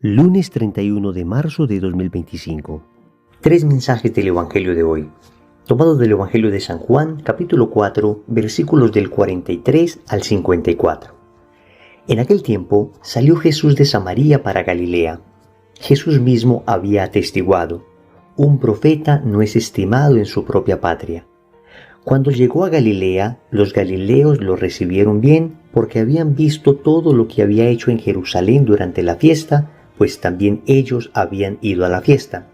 Lunes 31 de marzo de 2025. Tres mensajes del Evangelio de hoy, tomados del Evangelio de San Juan, capítulo 4, versículos del 43 al 54. En aquel tiempo salió Jesús de Samaria para Galilea. Jesús mismo había atestiguado: un profeta no es estimado en su propia patria. Cuando llegó a Galilea, los galileos lo recibieron bien porque habían visto todo lo que había hecho en Jerusalén durante la fiesta, pues también ellos habían ido a la fiesta.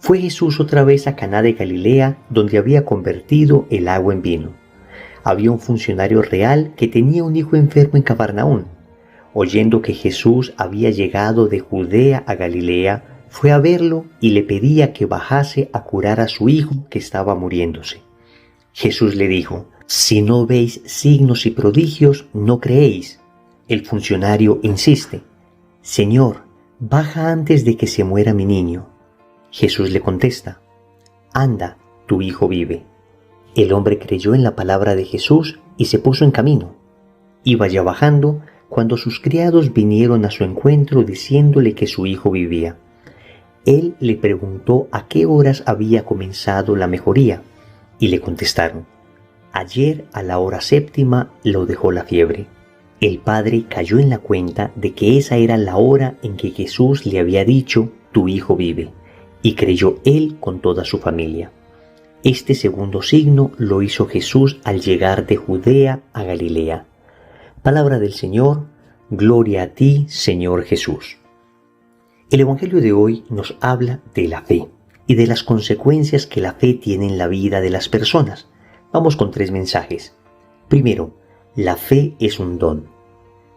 Fue Jesús otra vez a Caná de Galilea, donde había convertido el agua en vino. Había un funcionario real que tenía un hijo enfermo en Cafarnaúm. Oyendo que Jesús había llegado de Judea a Galilea, fue a verlo y le pedía que bajase a curar a su hijo que estaba muriéndose. Jesús le dijo: «Si no veis signos y prodigios, no creéis». El funcionario insiste: «Señor, baja antes de que se muera mi niño». Jesús le contesta: «Anda, tu hijo vive». El hombre creyó en la palabra de Jesús y se puso en camino. Iba ya bajando cuando sus criados vinieron a su encuentro diciéndole que su hijo vivía. Él le preguntó a qué horas había comenzado la mejoría y le contestaron: «Ayer a la hora 7ª lo dejó la fiebre». El padre cayó en la cuenta de que esa era la hora en que Jesús le había dicho: «Tu hijo vive», y creyó él con toda su familia. Este segundo signo lo hizo Jesús al llegar de Judea a Galilea. Palabra del Señor. Gloria a ti, Señor Jesús. El Evangelio de hoy nos habla de la fe y de las consecuencias que la fe tiene en la vida de las personas. Vamos con tres mensajes. Primero, la fe es un don.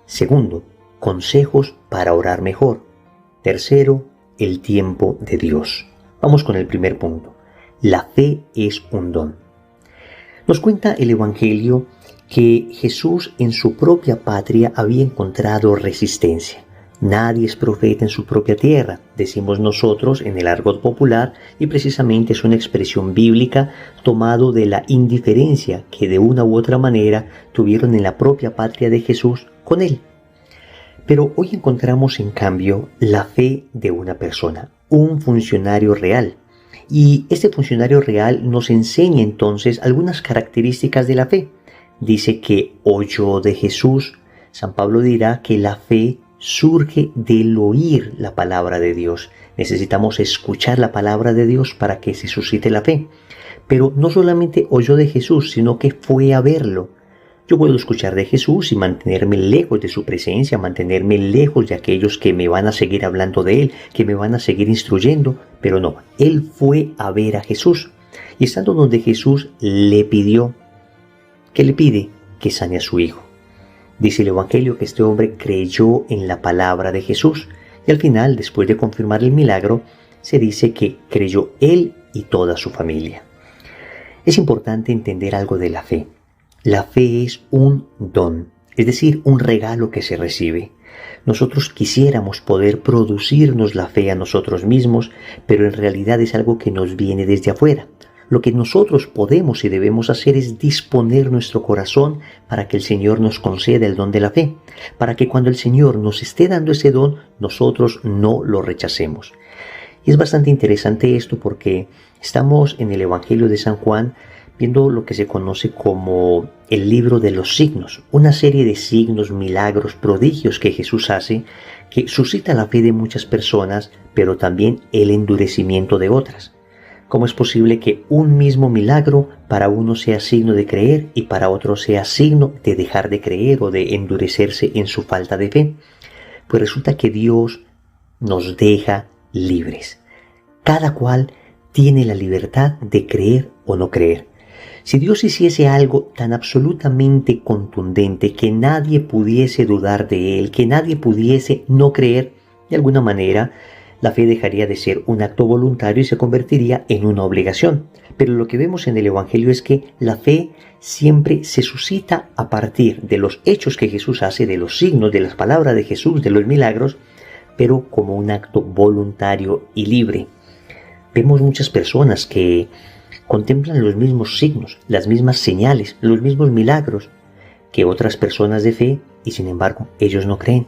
Segundo, consejos para orar mejor. Tercero, el tiempo de Dios. Vamos con el primer punto. La fe es un don. Nos cuenta el Evangelio que Jesús en su propia patria había encontrado resistencia. Nadie es profeta en su propia tierra, decimos nosotros en el argot popular, y precisamente es una expresión bíblica tomado de la indiferencia que de una u otra manera tuvieron en la propia patria de Jesús con él. Pero hoy encontramos en cambio la fe de una persona, un funcionario real. Y este funcionario real nos enseña entonces algunas características de la fe. Dice que oyó de Jesús. San Pablo dirá que la fe surge del oír la palabra de Dios. Necesitamos escuchar la palabra de Dios para que se suscite la fe. Pero no solamente oyó de Jesús, sino que fue a verlo. Yo puedo escuchar de Jesús y mantenerme lejos de su presencia, mantenerme lejos de aquellos que me van a seguir hablando de Él, que me van a seguir instruyendo, pero no, Él fue a ver a Jesús. Y estando donde Jesús le pidió, ¿qué le pide? Que sane a su hijo. Dice el Evangelio que este hombre creyó en la palabra de Jesús y al final, después de confirmar el milagro, se dice que creyó él y toda su familia. Es importante entender algo de la fe. La fe es un don, es decir, un regalo que se recibe. Nosotros quisiéramos poder producirnos la fe a nosotros mismos, pero en realidad es algo que nos viene desde afuera. Lo que nosotros podemos y debemos hacer es disponer nuestro corazón para que el Señor nos conceda el don de la fe, para que cuando el Señor nos esté dando ese don, nosotros no lo rechacemos. Y es bastante interesante esto porque estamos en el Evangelio de San Juan viendo lo que se conoce como el libro de los signos, una serie de signos, milagros, prodigios que Jesús hace, que suscita la fe de muchas personas, pero también el endurecimiento de otras. ¿Cómo es posible que un mismo milagro para uno sea signo de creer y para otro sea signo de dejar de creer o de endurecerse en su falta de fe? Pues resulta que Dios nos deja libres. Cada cual tiene la libertad de creer o no creer. Si Dios hiciese algo tan absolutamente contundente que nadie pudiese dudar de Él, que nadie pudiese no creer, de alguna manera la fe dejaría de ser un acto voluntario y se convertiría en una obligación. Pero lo que vemos en el Evangelio es que la fe siempre se suscita a partir de los hechos que Jesús hace, de los signos, de las palabras de Jesús, de los milagros, pero como un acto voluntario y libre. Vemos muchas personas que contemplan los mismos signos, las mismas señales, los mismos milagros que otras personas de fe y sin embargo ellos no creen.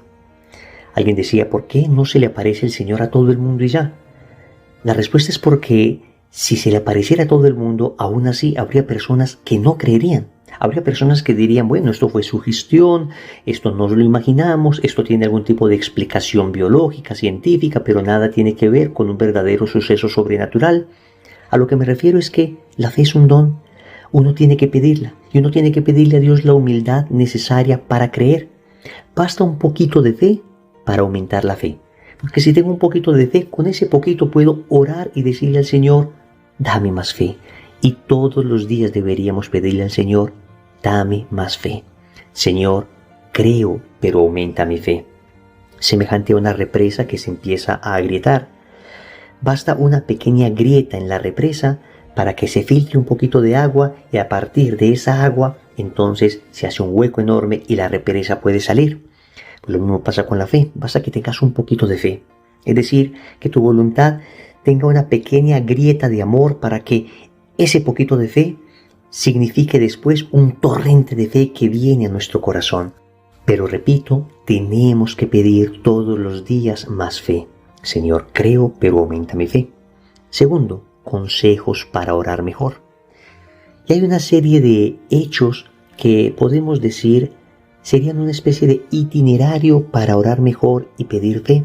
Alguien decía, ¿por qué no se le aparece el Señor a todo el mundo y ya? La respuesta es porque si se le apareciera a todo el mundo, aún así habría personas que no creerían. Habría personas que dirían, bueno, esto fue sugestión, esto no lo imaginamos, esto tiene algún tipo de explicación biológica, científica, pero nada tiene que ver con un verdadero suceso sobrenatural. A lo que me refiero es que la fe es un don. Uno tiene que pedirla y uno tiene que pedirle a Dios la humildad necesaria para creer. Basta un poquito de fe para aumentar la fe. Porque si tengo un poquito de fe, con ese poquito puedo orar y decirle al Señor, dame más fe. Y todos los días deberíamos pedirle al Señor, dame más fe. Señor, creo, pero aumenta mi fe. Semejante a una represa que se empieza a agrietar. Basta una pequeña grieta en la represa para que se filtre un poquito de agua y a partir de esa agua entonces se hace un hueco enorme y la represa puede salir. Pues lo mismo pasa con la fe, basta que tengas un poquito de fe. Es decir, que tu voluntad tenga una pequeña grieta de amor para que ese poquito de fe signifique después un torrente de fe que viene a nuestro corazón. Pero repito, tenemos que pedir todos los días más fe. Señor, creo, pero aumenta mi fe. Segundo, consejos para orar mejor. Y hay una serie de hechos que podemos decir serían una especie de itinerario para orar mejor y pedir fe.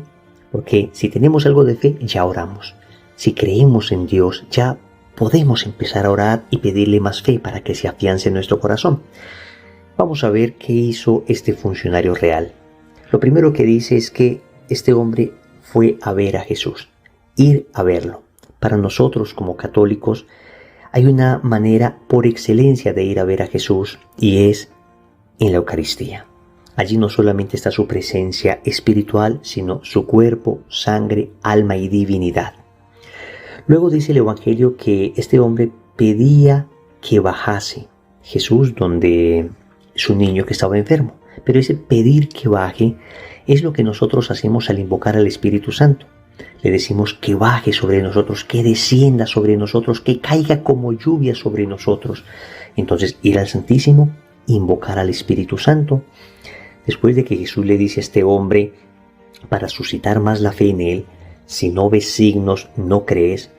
Porque si tenemos algo de fe, ya oramos. Si creemos en Dios, ya podemos empezar a orar y pedirle más fe para que se afiance en nuestro corazón. Vamos a ver qué hizo este funcionario real. Lo primero que dice es que este hombre fue a ver a Jesús, ir a verlo. Para nosotros como católicos hay una manera por excelencia de ir a ver a Jesús y es en la Eucaristía. Allí no solamente está su presencia espiritual, sino su cuerpo, sangre, alma y divinidad. Luego dice el Evangelio que este hombre pedía que bajase Jesús donde su niño que estaba enfermo. Pero ese pedir que baje es lo que nosotros hacemos al invocar al Espíritu Santo. Le decimos que baje sobre nosotros, que descienda sobre nosotros, que caiga como lluvia sobre nosotros. Entonces ir al Santísimo, invocar al Espíritu Santo. Después de que Jesús le dice a este hombre, para suscitar más la fe en él, si no ves signos, no crees,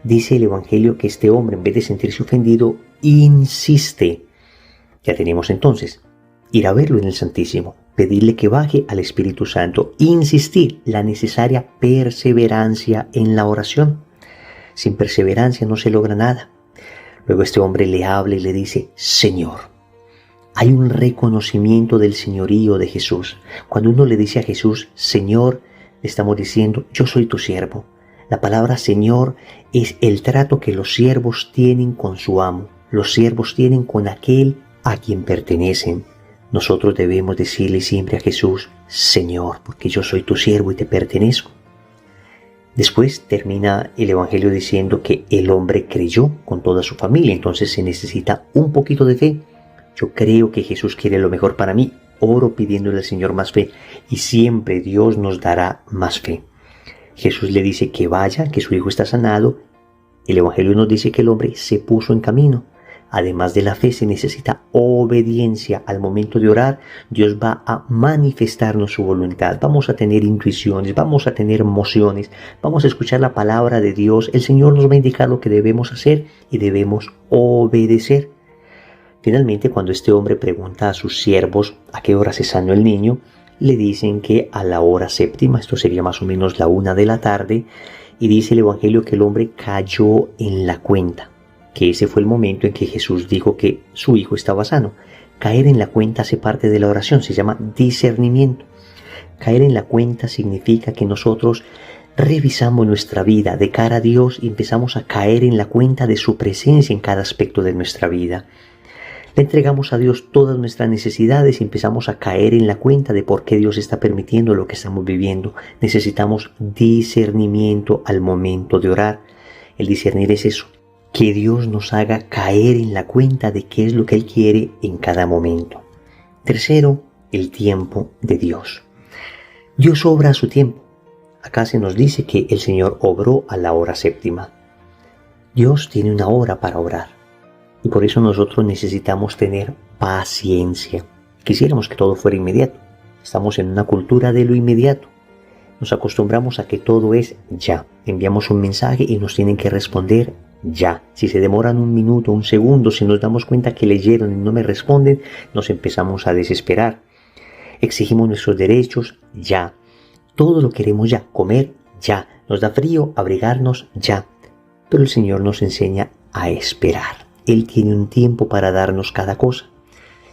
dice el Evangelio que este hombre, en vez de sentirse ofendido, insiste. Ya tenemos entonces ir a verlo en el Santísimo, pedirle que baje al Espíritu Santo, insistir, la necesaria perseverancia en la oración. Sin perseverancia no se logra nada. Luego este hombre le habla y le dice, Señor. Hay un reconocimiento del señorío de Jesús. Cuando uno le dice a Jesús, Señor, le estamos diciendo, yo soy tu siervo. La palabra Señor es el trato que los siervos tienen con su amo. Los siervos tienen con aquel a quien pertenecen. Nosotros debemos decirle siempre a Jesús, Señor, porque yo soy tu siervo y te pertenezco. Después termina el Evangelio diciendo que el hombre creyó con toda su familia, entonces se necesita un poquito de fe. Yo creo que Jesús quiere lo mejor para mí, oro pidiéndole al Señor más fe y siempre Dios nos dará más fe. Jesús le dice que vaya, que su hijo está sanado. El Evangelio nos dice que el hombre se puso en camino. Además de la fe se necesita obediencia. Al momento de orar, Dios va a manifestarnos su voluntad. Vamos a tener intuiciones, vamos a tener emociones, vamos a escuchar la palabra de Dios. El Señor nos va a indicar lo que debemos hacer y debemos obedecer. Finalmente, cuando este hombre pregunta a sus siervos a qué hora se sanó el niño, le dicen que a la hora séptima, esto sería más o menos la 1 de la tarde, y dice el Evangelio que el hombre cayó en la cuenta, que ese fue el momento en que Jesús dijo que su hijo estaba sano. Caer en la cuenta hace parte de la oración, se llama discernimiento. Caer en la cuenta significa que nosotros revisamos nuestra vida de cara a Dios y empezamos a caer en la cuenta de su presencia en cada aspecto de nuestra vida. Le entregamos a Dios todas nuestras necesidades y empezamos a caer en la cuenta de por qué Dios está permitiendo lo que estamos viviendo. Necesitamos discernimiento al momento de orar. El discernir es eso, que Dios nos haga caer en la cuenta de qué es lo que Él quiere en cada momento. Tercero, el tiempo de Dios. Dios obra a su tiempo. Acá se nos dice que el Señor obró a la hora séptima. Dios tiene una hora para orar. Y por eso nosotros necesitamos tener paciencia. Quisiéramos que todo fuera inmediato. Estamos en una cultura de lo inmediato. Nos acostumbramos a que todo es ya. Enviamos un mensaje y nos tienen que responder ya. Si se demoran un minuto, un segundo, si nos damos cuenta que leyeron y no me responden, nos empezamos a desesperar. Exigimos nuestros derechos ya. Todo lo queremos ya. Comer ya. Nos da frío, abrigarnos ya. Pero el Señor nos enseña a esperar. Él tiene un tiempo para darnos cada cosa.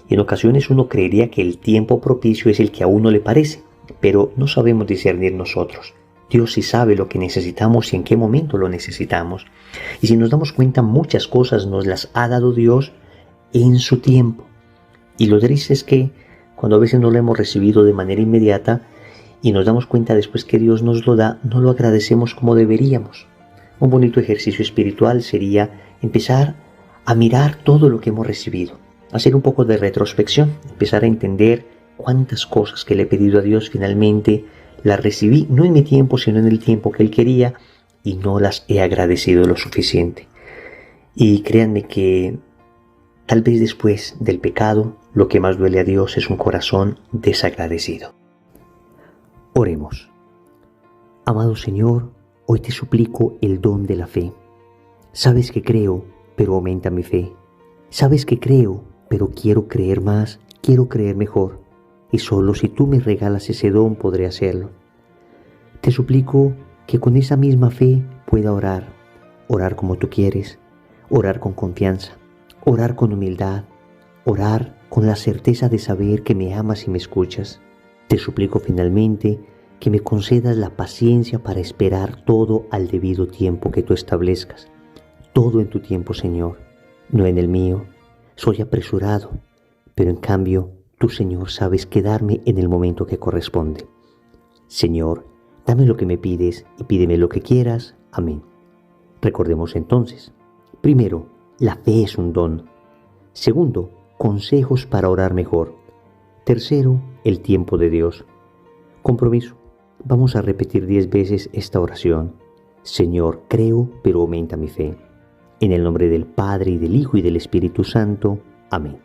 Y en ocasiones uno creería que el tiempo propicio es el que a uno le parece, pero no sabemos discernir nosotros. Dios sí sabe lo que necesitamos y en qué momento lo necesitamos. Y si nos damos cuenta, muchas cosas nos las ha dado Dios en su tiempo. Y lo triste es que cuando a veces no lo hemos recibido de manera inmediata y nos damos cuenta después que Dios nos lo da, no lo agradecemos como deberíamos. Un bonito ejercicio espiritual sería empezar a mirar todo lo que hemos recibido, hacer un poco de retrospección, empezar a entender cuántas cosas que le he pedido a Dios finalmente las recibí, no en mi tiempo, sino en el tiempo que Él quería, y no las he agradecido lo suficiente. Y créanme que tal vez después del pecado, lo que más duele a Dios es un corazón desagradecido. Oremos. Amado Señor, hoy te suplico el don de la fe. Sabes que creo, pero aumenta mi fe. Sabes que creo, pero quiero creer más, quiero creer mejor. Y solo si tú me regalas ese don podré hacerlo. Te suplico que con esa misma fe pueda orar. Orar como tú quieres. Orar con confianza. Orar con humildad. Orar con la certeza de saber que me amas y me escuchas. Te suplico finalmente que me concedas la paciencia para esperar todo al debido tiempo que tú establezcas. Todo en tu tiempo, Señor, no en el mío. Soy apresurado, pero en cambio, tú, Señor, sabes quedarme en el momento que corresponde. Señor, dame lo que me pides y pídeme lo que quieras. Amén. Recordemos entonces, primero, la fe es un don. Segundo, consejos para orar mejor. Tercero, el tiempo de Dios. Compromiso. Vamos a repetir 10 veces esta oración. Señor, creo, pero aumenta mi fe. En el nombre del Padre, y del Hijo, y del Espíritu Santo. Amén.